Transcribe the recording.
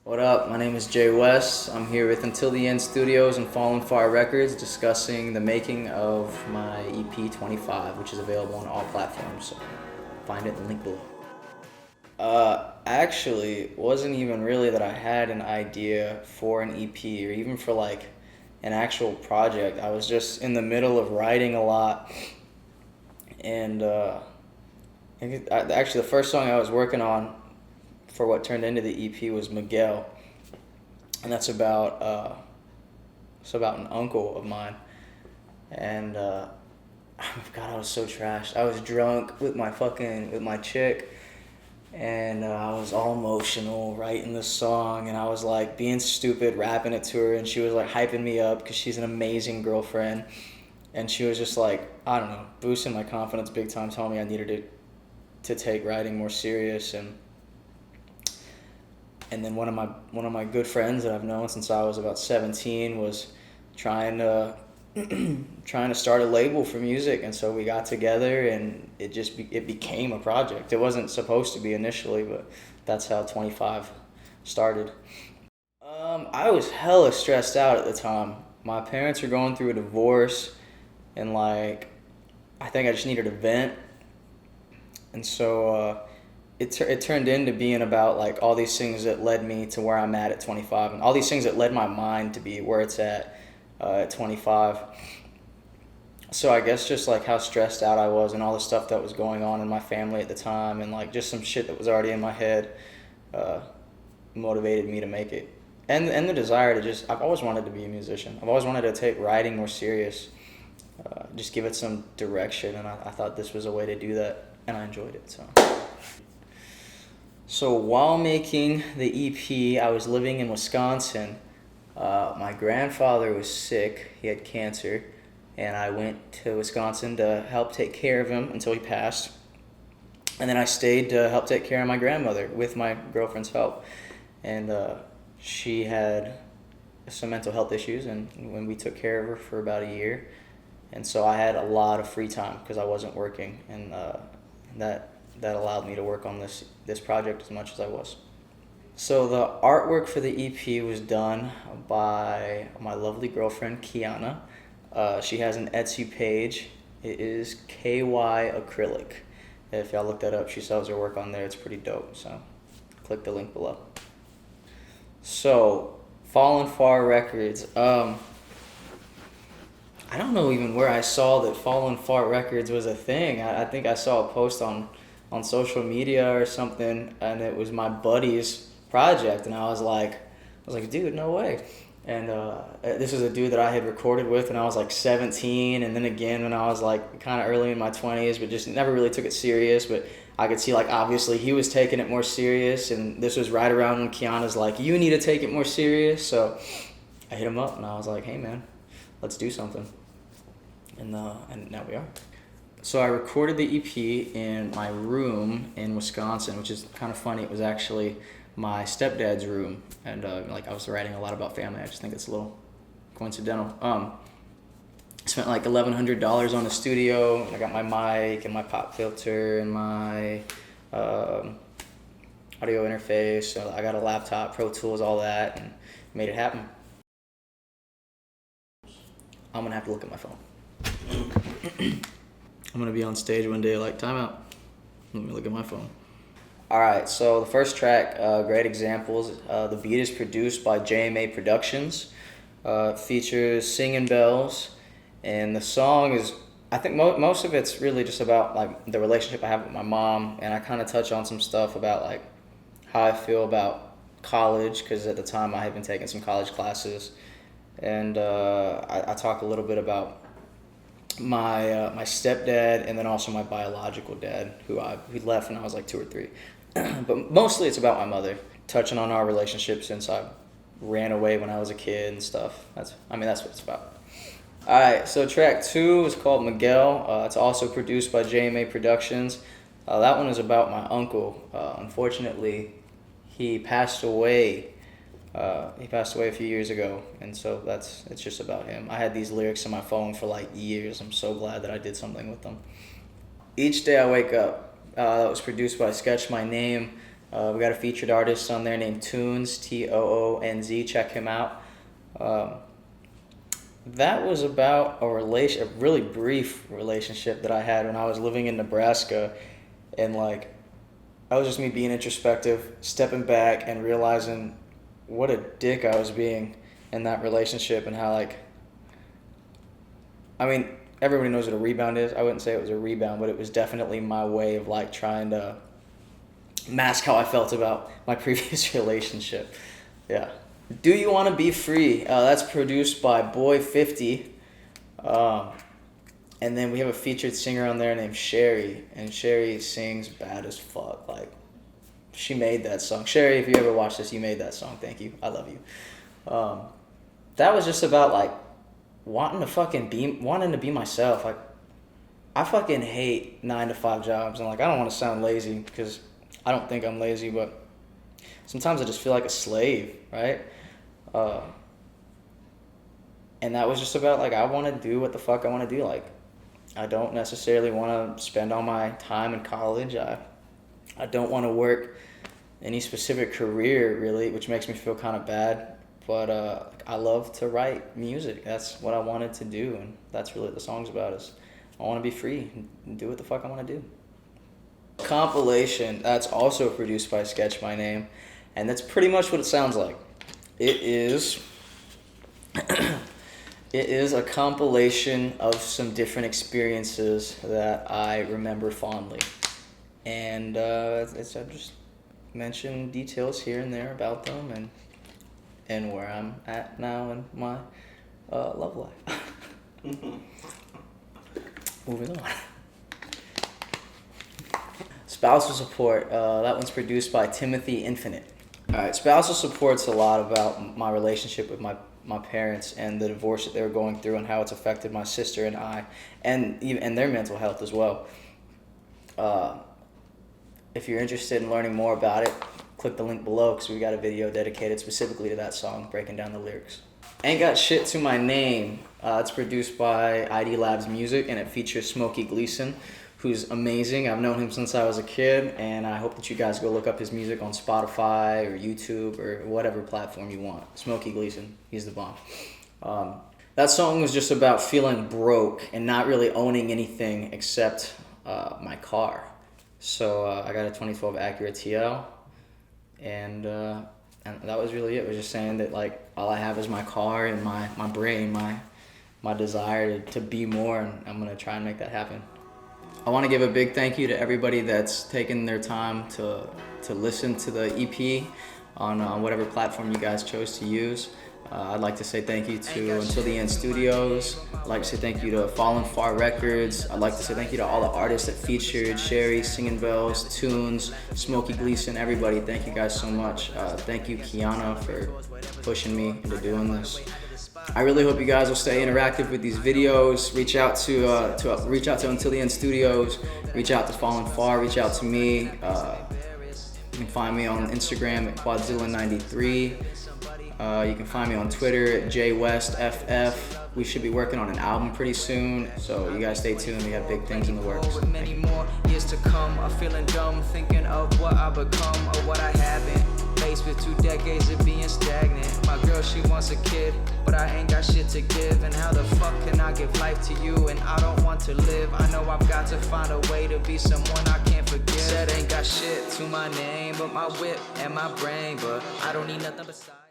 What up? My name is Jwest. I'm here with Until the End Studios and Fallen Far Records discussing the making of my EP 25, which is available on all platforms. So find it in the link below. Actually, it wasn't even really that I had an idea for an EP or even for like an actual project. I was just in the middle of writing a lot, and actually the first song I was working on for what turned into the EP was Miguel, and that's about an uncle of mine, and God, I was so trashed. I was drunk with my chick, and I was all emotional writing this song, and I was like being stupid rapping it to her, and she was like hyping me up because she's an amazing girlfriend, and she was just like, I don't know, boosting my confidence big time, telling me I needed to take writing more serious. And then one of my good friends that I've known since I was about 17 was trying to start a label for music, and so we got together, and it became a project. It wasn't supposed to be initially, but that's how 25 started. I was hella stressed out at the time. My parents were going through a divorce, and like I think I just needed a vent, and so it turned into being about like all these things that led me to where I'm at 25, and all these things that led my mind to be where it's at 25. So I guess just like how stressed out I was and all the stuff that was going on in my family at the time, and like just some shit that was already in my head, motivated me to make it. And the desire to just, I've always wanted to be a musician. I've always wanted to take writing more serious, just give it some direction, and I thought this was a way to do that, and I enjoyed it. So while making the EP, I was living in Wisconsin. My grandfather was sick. He had cancer, and I went to Wisconsin to help take care of him until he passed. And then I stayed to help take care of my grandmother with my girlfriend's help. And she had some mental health issues, and when we took care of her for about a year. And so I had a lot of free time because I wasn't working, and that allowed me to work on this project as much as I was. So the artwork for the EP was done by my lovely girlfriend, Kiana. She has an Etsy page. It is KY Acrylic. If y'all look that up, she sells her work on there. It's pretty dope, so click the link below. So, Fallen Far Records. I don't know even where I saw that Fallen Far Records was a thing. I think I saw a post on social media or something, and it was my buddy's project, and I was like, dude, no way. And this is a dude that I had recorded with when I was like 17, and then again when I was like kind of early in my 20s, but just never really took it serious. But I could see like obviously he was taking it more serious, and this was right around when Kiana's like, you need to take it more serious. So I hit him up, and I was like, hey man, let's do something. And now we are. So I recorded the EP in my room in Wisconsin, which is kind of funny. It was actually my stepdad's room, and like I was writing a lot about family. I just think it's a little coincidental. Spent like $1,100 on the studio. I got my mic and my pop filter and my audio interface. So I got a laptop, Pro Tools, all that, and made it happen. I'm gonna have to look at my phone. I'm gonna be on stage one day like, time out, let me look at my phone. Alright, so the first track, Great Examples, the beat is produced by JMA Productions, features Singing Bells, and the song is, I think most of it's really just about like the relationship I have with my mom, and I kind of touch on some stuff about like how I feel about college, because at the time I had been taking some college classes, and I talk a little bit about my stepdad, and then also my biological dad, who left when I was like 2 or 3. But mostly it's about my mother, touching on our relationship since I ran away when I was a kid and stuff. That's what it's about. All right, so track 2 is called Miguel. It's also produced by JMA Productions. That one is about my uncle. Unfortunately, he passed away. He passed away a few years ago, and so it's just about him. I had these lyrics on my phone for like years. I'm so glad that I did something with them. Each Day I Wake Up. That was produced by Sketch My Name. We got a featured artist on there named Toonz, Toonz. Check him out. That was about a really brief relationship that I had when I was living in Nebraska, and like, that was just me being introspective, stepping back and realizing what a dick I was being in that relationship, and how like, I mean, everybody knows what a rebound is. I wouldn't say it was a rebound, but it was definitely my way of like trying to mask how I felt about my previous relationship. Yeah. Do You Want to Be Free? That's produced by Boy50. And then we have a featured singer on there named Sherry. And Sherry sings bad as fuck. Like, she made that song. Sherry, if you ever watch this, you made that song. Thank you. I love you. That was just about like wanting to be myself. Like, I fucking hate 9-to-5 jobs. And like, I don't want to sound lazy because I don't think I'm lazy, but sometimes I just feel like a slave, right? And that was just about like, I want to do what the fuck I want to do. Like, I don't necessarily want to spend all my time in college. I don't want to work any specific career really, which makes me feel kind of bad. But I love to write music. That's what I wanted to do, and that's really what the song's about. Is I want to be free and do what the fuck I want to do. Compilation, that's also produced by Sketch My Name, and that's pretty much what it sounds like. It is a compilation of some different experiences that I remember fondly, and I just mention details here and there about them and where I'm at now in my love life. Moving on. Spousal Support, that one's produced by Timothy Infinite. Alright, Spousal Support's a lot about my relationship with my parents and the divorce that they were going through and how it's affected my sister and I, and their mental health as well. If you're interested in learning more about it, click the link below because we got a video dedicated specifically to that song, breaking down the lyrics. Ain't Got Shit to My Name. It's produced by ID Labs Music, and it features Smokey Gleason, who's amazing. I've known him since I was a kid, and I hope that you guys go look up his music on Spotify or YouTube or whatever platform you want. Smokey Gleason, he's the bomb. That song was just about feeling broke and not really owning anything except my car. So I got a 2012 Acura TL, and that was really it. It was just saying that like all I have is my car and my brain, my desire to be more, and I'm gonna try and make that happen. I want to give a big thank you to everybody that's taken their time to listen to the EP on whatever platform you guys chose to use. I'd like to say thank you to Until the End Studios. I'd like to say thank you to Fallen Far Records. I'd like to say thank you to all the artists that featured: Sherry, Singing Bells, Toonz, Smokey Gleason, everybody. Thank you guys so much. Thank you, Kiana, for pushing me into doing this. I really hope you guys will stay interactive with these videos. Reach out to Until the End Studios. Reach out to Fallen Far. Reach out to me. You can find me on Instagram at Quadzilla93. You can find me on Twitter at jwestff. We should be working on an album pretty soon, so you guys stay tuned. We have big things in the works. With many more years to come, I'm feeling dumb, thinking of what I become or what I haven't. Faced with 2 decades of being stagnant. My girl, she wants a kid, but I ain't got shit to give. And how the fuck can I give life to you? And I don't want to live. I know I've got to find a way to be someone I can't forget. Said ain't got shit to my name, but my whip and my brain. But I don't need nothing besides.